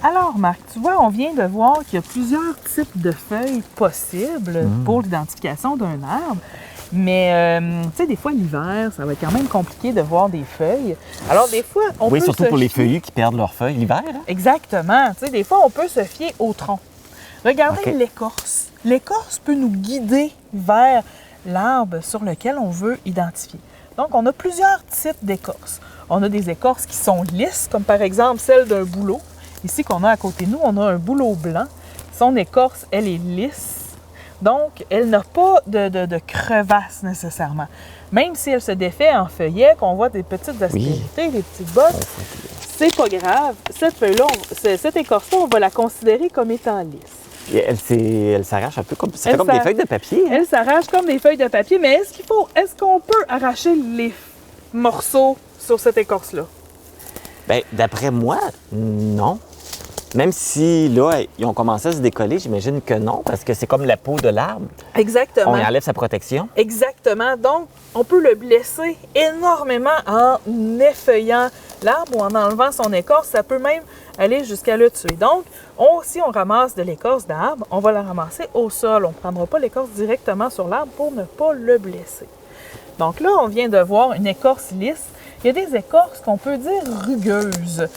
Alors, Marc, tu vois, on vient de voir qu'il y a plusieurs types de feuilles possibles pour l'identification d'un arbre. Mais, tu sais, des fois, l'hiver, ça va être quand même compliqué de voir des feuilles. Alors, des fois, on peut Oui, surtout se pour les fier- feuillus qui perdent leurs feuilles l'hiver. Hein? Exactement. Tu sais, des fois, on peut se fier au tronc. Regardez OK. l'écorce. L'écorce peut nous guider vers l'arbre sur lequel on veut identifier. Donc, on a plusieurs types d'écorces. On a des écorces qui sont lisses, comme par exemple celle d'un bouleau. Ici, qu'on a à côté de nous, on a un bouleau blanc. Son écorce, elle est lisse. Donc, elle n'a pas de crevasse nécessairement. Même si elle se défait en feuillet, qu'on voit des petites aspérités, des petites bosses, c'est pas grave. Cette feuille-là, cette écorce-là, on va la considérer comme étant lisse. Et elle s'arrache un peu comme... Ça fait comme des feuilles de papier. Hein? Elle s'arrache comme des feuilles de papier, mais est-ce qu'on peut arracher les morceaux sur cette écorce-là? Bien, d'après moi, non. Même si, là, ils ont commencé à se décoller, j'imagine que non, parce que c'est comme la peau de l'arbre. Exactement. On y enlève sa protection. Exactement. Donc, on peut le blesser énormément en effeuillant l'arbre ou en enlevant son écorce. Ça peut même aller jusqu'à le tuer. Donc, si on ramasse de l'écorce d'arbre, on va la ramasser au sol. On ne prendra pas l'écorce directement sur l'arbre pour ne pas le blesser. Donc là, on vient de voir une écorce lisse. Il y a des écorces qu'on peut dire rugueuses.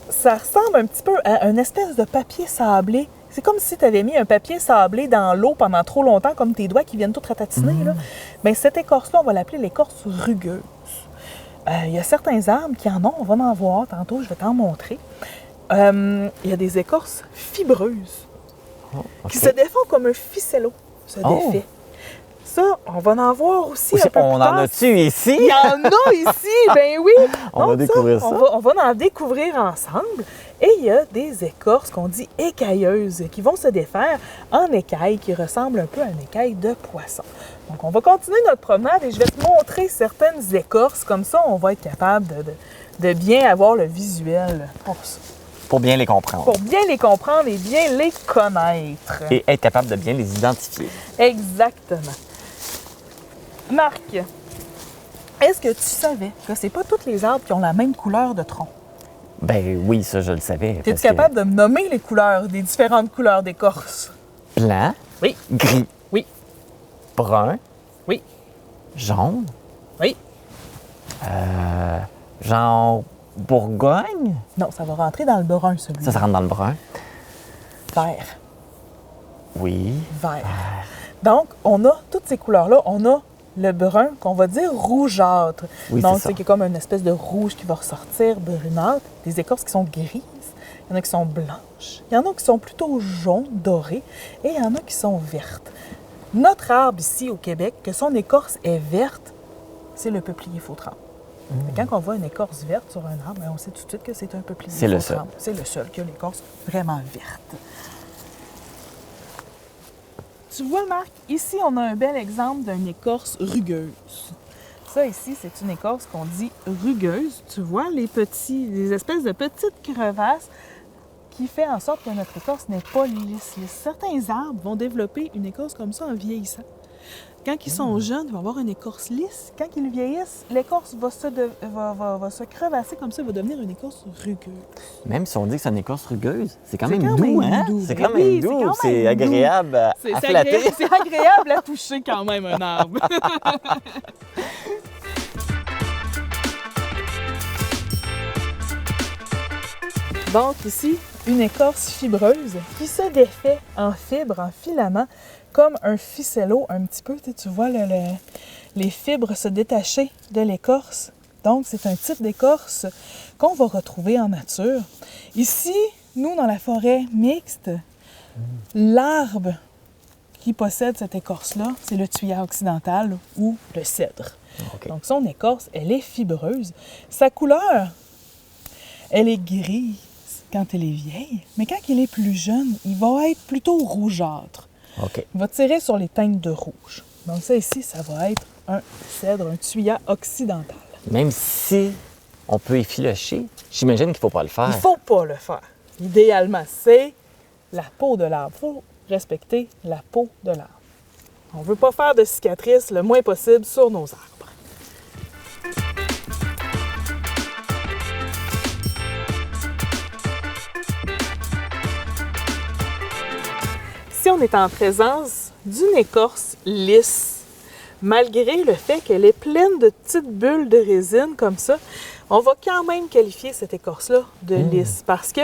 Ça ressemble un petit peu à une espèce de papier sablé. C'est comme si tu avais mis un papier sablé dans l'eau pendant trop longtemps, comme tes doigts qui viennent tout ratatiner. Là. Bien, cette écorce-là, on va l'appeler l'écorce rugueuse. Il y a certains arbres qui en ont, on va en voir tantôt, je vais t'en montrer. Il y a des écorces fibreuses qui se défont comme un ficello se défait. Ça, on va en voir aussi un peu On plus en tard. a-tu ici? Il y en a ici, ben oui! On va découvrir ça. On va en découvrir ensemble. Et il y a des écorces qu'on dit écailleuses qui vont se défaire en écailles qui ressemblent un peu à une écaille de poisson. Donc, on va continuer notre promenade et je vais te montrer certaines écorces. Comme ça, on va être capable de bien avoir le visuel pour ça. Pour bien les comprendre. Pour bien les comprendre et bien les connaître. Et être capable de bien les identifier. Exactement. Marc, est-ce que tu savais que c'est pas tous les arbres qui ont la même couleur de tronc? Ben oui, ça, je le savais. Es-tu capable de me nommer les couleurs, des différentes couleurs d'écorce? Blanc, Oui. gris, Oui. brun, Oui. jaune, Oui. genre Bourgogne. Non, ça va rentrer dans le brun, celui-là. Ça rentre dans le brun. Vert. Oui. Vert. Donc, on a toutes ces couleurs-là. On a le brun qu'on va dire rougeâtre. Oui, donc, c'est ça. c'est comme une espèce de rouge qui va ressortir, brunâtre. Des écorces qui sont grises. Il y en a qui sont blanches. Il y en a qui sont plutôt jaunes, dorées. Et il y en a qui sont vertes. Notre arbre ici au Québec, que son écorce est verte, c'est le peuplier faux-trempe. Quand on voit une écorce verte sur un arbre, on sait tout de suite que c'est un peuplier C'est le faux-trempe. C'est le seul qui a l'écorce vraiment verte. Tu vois, Marc, ici, on a un bel exemple d'une écorce rugueuse. Ça, ici, c'est une écorce qu'on dit rugueuse. Tu vois, les espèces de petites crevasses qui fait en sorte que notre écorce n'est pas lisse. Certains arbres vont développer une écorce comme ça en vieillissant. Quand ils sont jeunes, ils vont avoir une écorce lisse. Quand ils vieillissent, l'écorce va se crevasser comme ça, va devenir une écorce rugueuse. Même si on dit que c'est une écorce rugueuse, c'est quand C'est même quand doux, même hein? doux. C'est quand Oui, même c'est doux, quand c'est même agréable à flatter. C'est agréable à toucher quand même, un arbre. Donc ici, une écorce fibreuse qui se défait en fibres, en filaments, comme un ficello un petit peu. Tu vois les fibres se détacher de l'écorce. Donc, c'est un type d'écorce qu'on va retrouver en nature. Ici, nous, dans la forêt mixte, l'arbre qui possède cette écorce-là, c'est le thuya occidental ou le cèdre. OK. Donc, son écorce, elle est fibreuse. Sa couleur, elle est grise quand elle est vieille, mais quand il est plus jeune, il va être plutôt rougeâtre. OK. Il va tirer sur les teintes de rouge. Donc ça ici, ça va être un cèdre, un thuya occidental. Même si on peut effilocher, j'imagine qu'il ne faut pas le faire. Il ne faut pas le faire. Idéalement, c'est la peau de l'arbre. Il faut respecter la peau de l'arbre. On ne veut pas faire de cicatrices le moins possible sur nos arbres. on est en présence d'une écorce lisse. Malgré le fait qu'elle est pleine de petites bulles de résine comme ça, on va quand même qualifier cette écorce-là de lisse parce que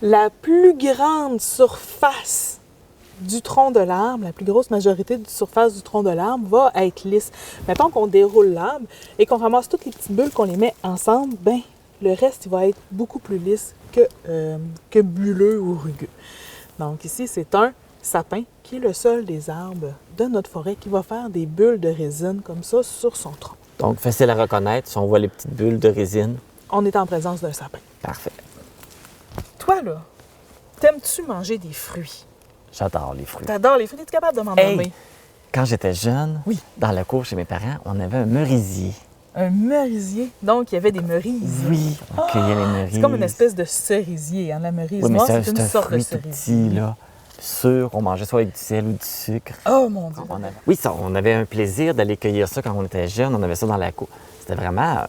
la plus grande surface du tronc de l'arbre, la plus grosse majorité de surface du tronc de l'arbre va être lisse. Mettons qu'on déroule l'arbre et qu'on ramasse toutes les petites bulles, qu'on les met ensemble, ben le reste il va être beaucoup plus lisse que bulleux ou rugueux. Donc ici, c'est un sapin qui est le seul des arbres de notre forêt qui va faire des bulles de résine comme ça sur son tronc. Donc, facile à reconnaître si on voit les petites bulles de résine. On est en présence d'un sapin. Parfait. Toi, là, t'aimes-tu manger des fruits? J'adore les fruits. T'adores les fruits? Es-tu capable de m'en Hey! nommer? Quand j'étais jeune, Oui. dans la cour chez mes parents, on avait un merisier. Un merisier. Donc, il y avait des merises. Oui, on cueillait les merises. C'est comme une espèce de cerisier, hein, la merise Oui, mais noire, c'est c'est une un sorte de fruit tout cerisier. petit, là. Sûr, on mangeait soit avec du sel ou du sucre. Oh mon Dieu! Oui, ça, on avait un plaisir d'aller cueillir ça quand on était jeune. On avait ça dans la cour. C'était vraiment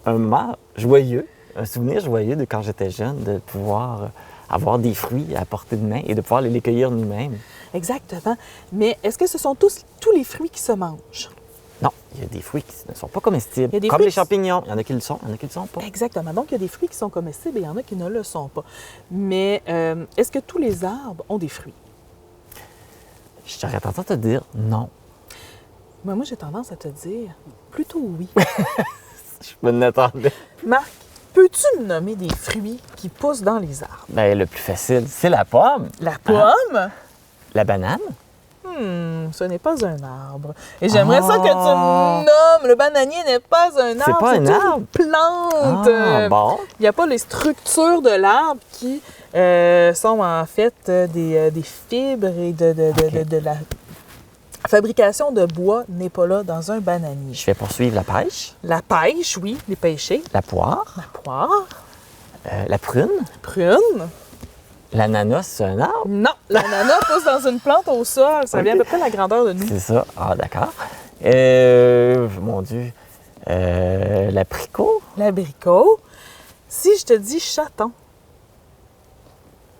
un moment joyeux, un souvenir joyeux de quand j'étais jeune, de pouvoir avoir des fruits à portée de main et de pouvoir les cueillir nous-mêmes. Exactement. Mais est-ce que ce sont tous les fruits qui se mangent? Non, il y a des fruits qui ne sont pas comestibles. Il y a des Comme fruits les qui- champignons. Il y en a qui le sont, il y en a qui ne le sont pas. Exactement. Donc, il y a des fruits qui sont comestibles et il y en a qui ne le sont pas. Mais est-ce que tous les arbres ont des fruits? Je t'aurais tendance à te dire non. Moi, j'ai tendance à te dire plutôt oui. Je me l'attendais. Marc, peux-tu me nommer des fruits qui poussent dans les arbres? Bien, le plus facile, c'est la pomme. La pomme? La banane. Ce n'est pas un arbre. Et j'aimerais ça que tu me nommes. Le bananier n'est pas un arbre. C'est pas un une arbre? plante. Ah, bon. Il n'y a pas les structures de l'arbre qui sont en fait des fibres et de la fabrication de bois n'est pas là dans un bananier. Je vais poursuivre la pêche, La pêche, oui, les pêchers. la poire, La poire, la prune. prune. L'ananas, c'est un arbre. Non, l'ananas pousse dans une plante au sol. Ça vient à peu près la grandeur de nous. C'est ça. Ah, d'accord. Mon Dieu. L'abricot. L'abricot. Si je te dis chaton,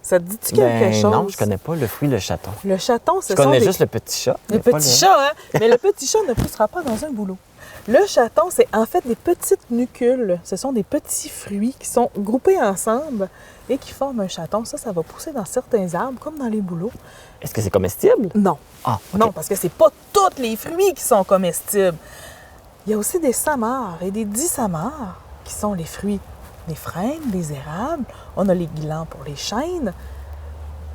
ça te dit-tu quelque chose? Non, je connais pas le fruit, le chaton. Le chaton, ce Je sont connais des... juste le petit chat. Le mais pas petit chat, hein? Mais le petit chat ne poussera pas dans un bouleau. Le chaton, c'est en fait des petites nucules. Ce sont des petits fruits qui sont groupés ensemble et qui forment un chaton. Ça va pousser dans certains arbres, comme dans les bouleaux. Est-ce que c'est comestible? Non. Ah, ok. Non, parce que c'est pas tous les fruits qui sont comestibles. Il y a aussi des samars et des dissamars qui sont les fruits des frênes, des érables. On a les glands pour les chênes.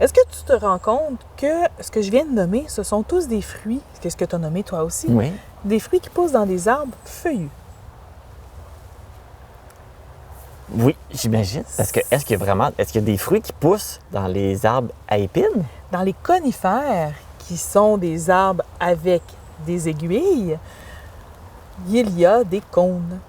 Est-ce que tu te rends compte que ce que je viens de nommer, ce sont tous des fruits, qu'est-ce que tu as nommé toi aussi, Oui. des fruits qui poussent dans des arbres feuillus? Oui, j'imagine. Parce que est-ce qu'il y a des fruits qui poussent dans les arbres à épines? Dans les conifères, qui sont des arbres avec des aiguilles, il y a des cônes.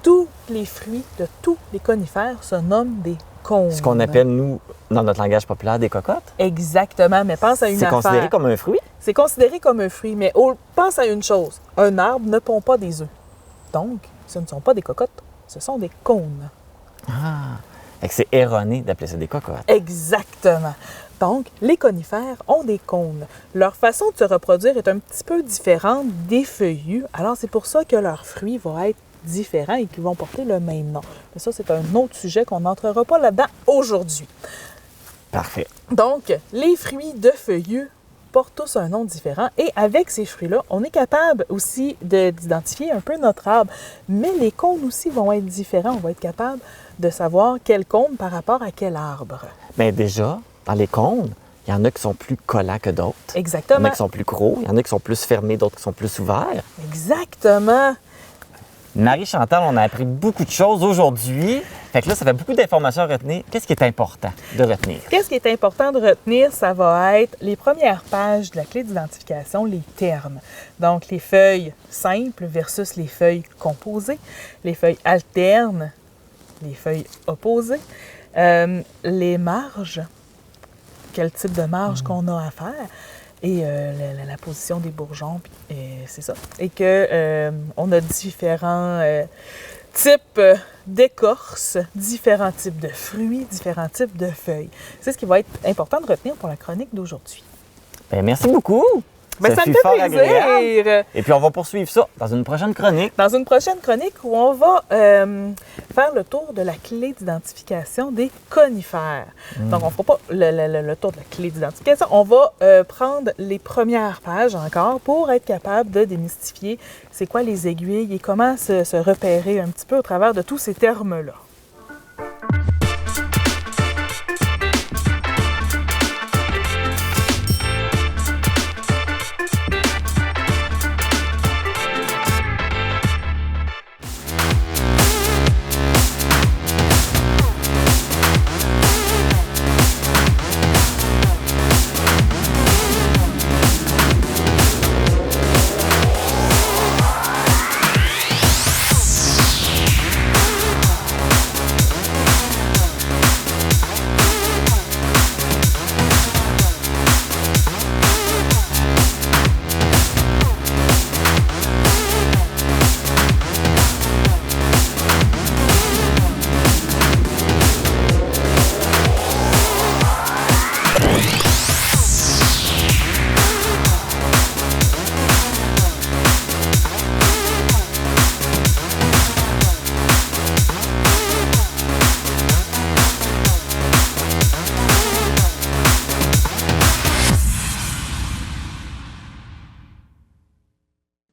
Tous les fruits de tous les conifères se nomment des cônes. Ce qu'on appelle, nous, dans notre langage populaire, des cocottes. Exactement, mais pense à une C'est affaire. considéré comme un fruit? C'est considéré comme un fruit, mais pense à une chose. Un arbre ne pond pas des œufs. Donc, ce ne sont pas des cocottes, ce sont des cônes. Ah! Fait que c'est erroné d'appeler ça des cocottes. Exactement. Donc, les conifères ont des cônes. Leur façon de se reproduire est un petit peu différente des feuillus. Alors, c'est pour ça que leurs fruits vont être différents et qu'ils vont porter le même nom. Mais ça, c'est un autre sujet qu'on n'entrera pas là-dedans aujourd'hui. Parfait. Donc, les fruits de feuillus portent tous un nom différent. Et avec ces fruits-là, on est capable aussi d'identifier un peu notre arbre. Mais les cônes aussi vont être différents. On va être capable de savoir quel cône par rapport à quel arbre. Bien déjà, dans les cônes, il y en a qui sont plus collants que d'autres. Il y en Exactement. a qui sont plus gros, il y en a qui sont plus fermés, d'autres qui sont plus ouverts. Exactement. Marie-Chantal, on a appris beaucoup de choses aujourd'hui. Fait que là, ça fait beaucoup d'informations à retenir. Qu'est-ce qui est important de retenir? Qu'est-ce qui est important de retenir? Ça va être les premières pages de la clé d'identification, les termes. Donc, les feuilles simples versus les feuilles composées, les feuilles alternes, les feuilles opposées, les marges, quel type de marge qu'on a à faire, et la position des bourgeons, c'est ça. Et que on a types d'écorce, différents types de fruits, différents types de feuilles. C'est ce qui va être important de retenir pour la chronique d'aujourd'hui. Bien, merci beaucoup. Ça me fait fort plaisir. agréable. Et puis, on va poursuivre ça dans une prochaine chronique. Dans une prochaine chronique où on va faire le tour de la clé d'identification des conifères. Donc, on ne fera pas le tour de la clé d'identification. On va prendre les premières pages encore pour être capable de démystifier c'est quoi les aiguilles et comment se repérer un petit peu au travers de tous ces termes-là.